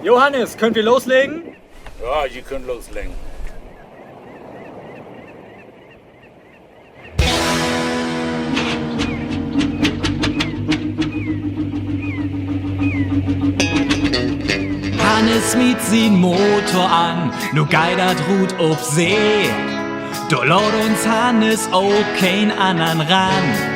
Johannes, könnt ihr loslegen? Ja, ihr könnt loslegen. Hannes miet sien Motor an, nu geidert Rut auf See. Do laut uns Hannes auch kein andern ran.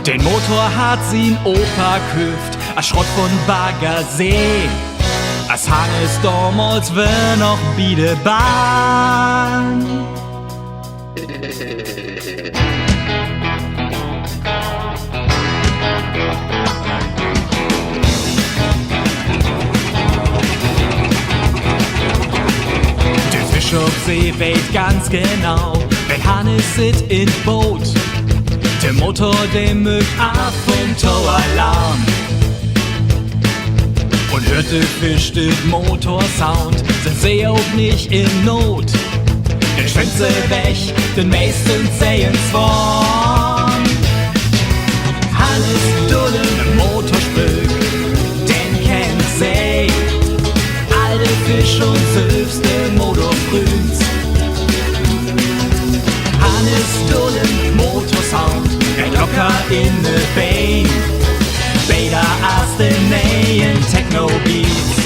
Den Motor hat sien Opa küft, a Schrott von Baggersee. As Hannes damals wär noch Biedebahn. Der Bischofssee weht ganz genau, wenn Hannes sit in Boot. Der Motor, der mögt ab vom Tower-Alarm. Und hört der Fisch den Motorsound, sind sie auch nicht in Not. Den Schwänze weg, den meisten sehen's vorn. Hannes Dullen, Motorspöök, den kennt sie. Alte Fisch und selbst der Motorfrüns. Hannes Dullen, Motorsound, der locker in de Bein. Beta as the neuen Techno-Beats.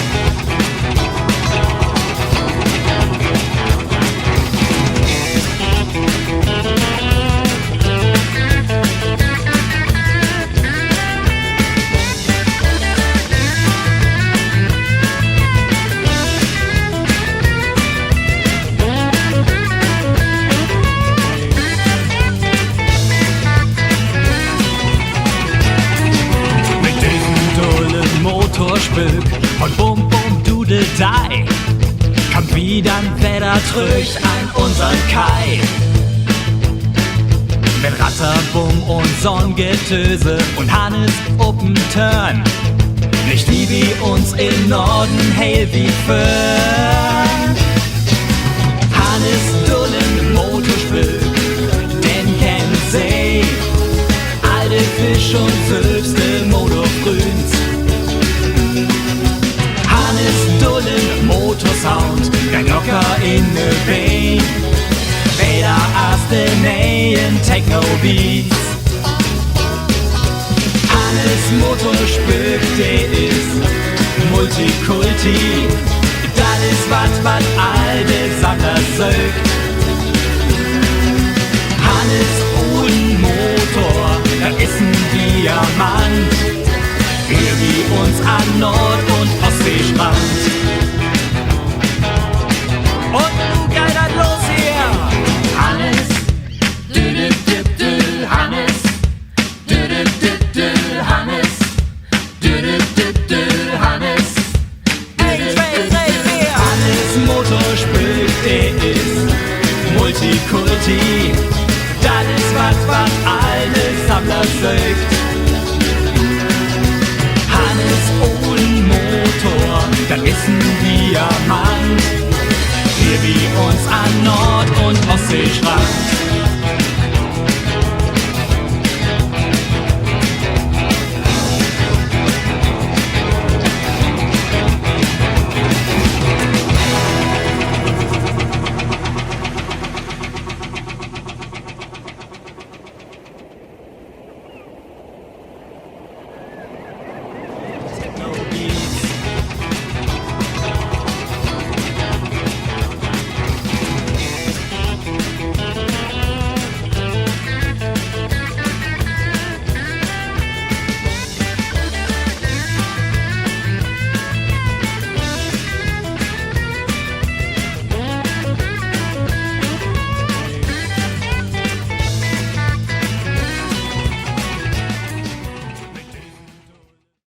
Motorspöök und bum bum dudeldei kommt wieder ein Wetter zurück an unseren Kai. Mit Ratterbum und Sonnengetöse und Hannes up'n Turn. Nicht wie uns im Norden hell wie Föhn. Hannes Dullen, Motorspöök, den kennt sie. Alte Fisch und selbste Motorfrüns. Hannes Dullen, Motorsound, der locker in de Bein. Weder as de neuen Techno-Beats. Hannes Motorspöök, der ist Multikulti. Das ist wat alte Sammler sögt. Hannes ohne Motor, das ist ein Diamant. Hier wie uns an Nord- und Ostseestrand. Und nun geht das los hier. Hannes, dü-dü-dü-dü, Hannes, dü-dü-dü-dü, Hannes, dü-dü-dü-dü, Hannes, 1, 2, 3, 4. Hannes Motorspöök, der